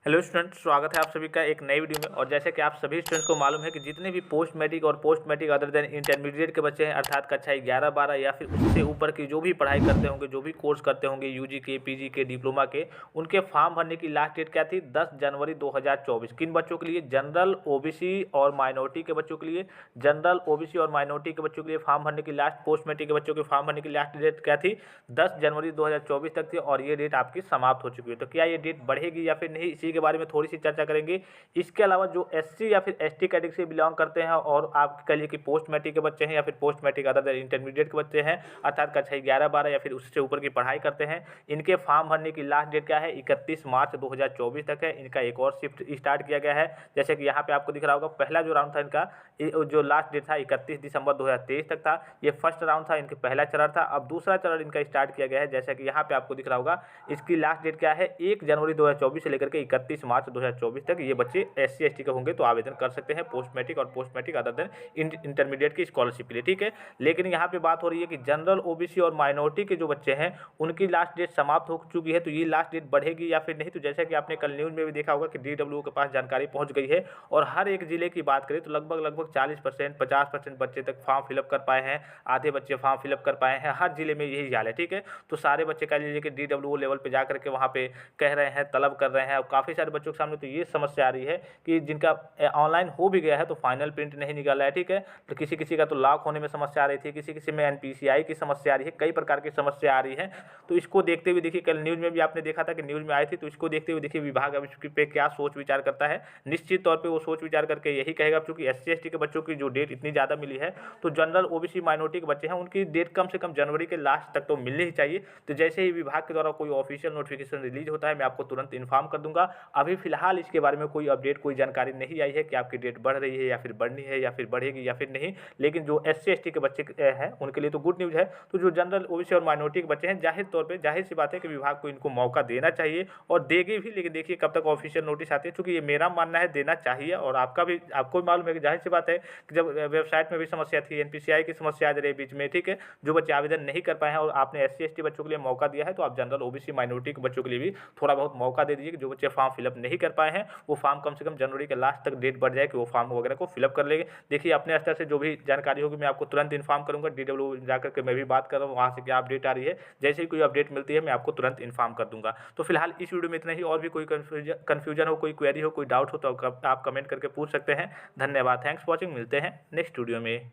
Hello students, स्वागत है आप सभी का एक नई वीडियो में। और जैसे कि आप सभी स्टूडेंट्स को मालूम है कि जितने भी पोस्ट मैट्रिक और post matric other than intermediate के बच्चे हैं, अर्थात कक्षा 11 12 या फिर उससे ऊपर की जो भी पढ़ाई करते होंगे, जो भी कोर्स करते होंगे, यूजी के, पीजी के, डिप्लोमा के, उनके फॉर्म भरने की लास्ट डेट क्या थी? 10 जनवरी 2024। किन बच्चों के लिए? जनरल, ओबीसी और माइनॉरिटी के बच्चों के लिए। जनरल, ओबीसी और माइनॉरिटी के बच्चों के लिए फॉर्म भरने की लास्ट, पोस्ट मैट्रिक के बच्चों के फॉर्म भरने की लास्ट डेट क्या थी? 10 जनवरी 2024 तक थी और ये डेट आपकी समाप्त हो चुकी है। तो क्या ये डेट बढ़ेगी या फिर नहीं, इसी के बारे में थोड़ी सी चर्चा करेंगे। इसके अलावा जो एससी या फिर एसटी कैटेगरी से बिलोंग करते हैं और आप कह लीजिए कि पोस्ट मैट्रिक के बच्चे हैं या फिर post matric other than intermediate के बच्चे हैं, अर्थात कक्षा 11 12 या फिर उससे ऊपर की पढ़ाई करते हैं, इनके फॉर्म भरने की लास्ट डेट क्या है? 31 मार्च 2024 तक है। इनका एक और शिफ्ट स्टार्ट किया गया है। जैसे कि यहाँ पे आपको दिख रहा होगा, पहला जो राउंड था इनका, जो लास्ट डेट था 31 दिसंबर 2023 तक था। ये फर्स्ट राउंड था, इनका पहला चरण था। अब दूसरा चरण इनका स्टार्ट किया गया है। जैसा कि यहाँ पे आपको दिख रहा होगा, इसकी लास्ट डेट क्या है? 1 जनवरी 2024 से लेकर के 31 मार्च 2024 तक ये बच्चे एससी एसटी के होंगे तो आवेदन कर सकते हैं पोस्ट मैट्रिक और post matric other than intermediate की स्कॉलरशिप के लिए। ठीक है, लेकिन यहाँ पे बात हो रही है कि जनरल, ओबीसी और माइनॉरिटी के जो बच्चे हैं उनकी लास्ट डेट समाप्त हो चुकी है। तो ये लास्ट डेट बढ़ेगी या फिर नहीं? तो जैसा कि आपने कल न्यूज़ में भी देखा होगा कि डीडब्ल्यू के पास जानकारी पहुंच गई है और हर एक जिले की बात करें तो लगभग 40% 50% बच्चे तक फॉर्म फिलअप कर पाए हैं। आधे बच्चे फॉर्म फिलअप कर पाए हैं। हर जिले में यही हाल है। ठीक है, तो सारे बच्चे कह लीजिए कि डीडब्ल्यू लेवल पे जा करके वहाँ पे कह रहे हैं, तलब कर रहे हैं। और काफ़ी सारे बच्चों के सामने तो ये समस्या आ रही है कि जिनका ऑनलाइन हो भी गया है तो फाइनल प्रिंट नहीं निकाला है। ठीक है, तो किसी किसी का तो लॉक होने में समस्या आ रही थी, किसी किसी में एनपीसीआई की समस्या आ रही है, कई प्रकार की समस्या आ रही है। तो इसको देखते हुए देखिए, कल न्यूज़ में भी आपने देखा था कि न्यूज़ में आई थी, तो इसको देखते हुए देखिए विभाग अब इस पे क्या सोच विचार करता है। निश्चित तौर पर वो सोच विचार करके यही कहेगा, क्योंकि एससी एसटी के बच्चों की जो डेट इतनी ज़्यादा मिली है, तो जनरल, ओबीसी, माइनॉरिटी के बच्चे हैं उनकी डेट कम से कम जनवरी के लास्ट तक तो मिलनी ही चाहिए। तो जैसे ही विभाग के द्वारा कोई ऑफिशियल नोटिफिकेशन रिलीज होता है, मैं आपको तुरंत इन्फॉर्म कर दूंगा। अभी फिलहाल इसके बारे में कोई अपडेट, कोई जानकारी नहीं आई है कि आपकी डेट बढ़ रही है या फिर बढ़नी है या फिर बढ़ेगी या फिर नहीं। लेकिन जो एससी एसटी के बच्चे हैं उनके लिए तो गुड न्यूज़ है। तो जो जनरल, ओबीसी और माइनॉरिटी के बच्चे हैं, जाहिर तौर पे जाहिर सी बात है कि विभाग को इनको मौका देना चाहिए और देगी भी। लेकिन देखिए कब तक ऑफिशियल नोटिस आती है, क्योंकि ये मेरा मानना है देना चाहिए। और आपका भी, आपको भी मालूम है कि जाहिर सी बात है कि जब वेबसाइट में भी समस्या थी, एनपीसीआई की समस्या आ रही है बीच में। ठीक है, जो बच्चे आवेदन नहीं कर पाए हैं और आपने एससी एसटी बच्चों के लिए मौका दिया है, तो आप जनरल, ओबीसी, माइनॉरिटी के बच्चों के लिए भी थोड़ा बहुत मौका दे दीजिए कि जो बच्चे फॉर्म फिलअप नहीं कर पाए हैं वो फॉर्म कम से कम जनवरी के लास्ट तक डेट बढ़ जाए कि वो फॉर्म वगैरह को फिलअप कर लेंगे। देखिए अपने स्तर से जो भी जानकारी होगी मैं आपको तुरंत इन्फॉर्म करूंगा। डीडब्ल्यू जाकर के मैं भी बात कर रहा हूँ, वहाँ से क्या अपडेट आ रही है। जैसे ही कोई अपडेट मिलती है मैं आपको तुरंत इन्फॉर्म कर दूंगा। तो फिलहाल इस वीडियो में इतना ही। और भी कोई कन्फ्यूजन हो, कोई क्वेरी हो, कोई डाउट हो तो आप कमेंट करके पूछ सकते हैं। धन्यवाद, थैंक्स फॉर वॉचिंग। मिलते हैं नेक्स्ट वीडियो में।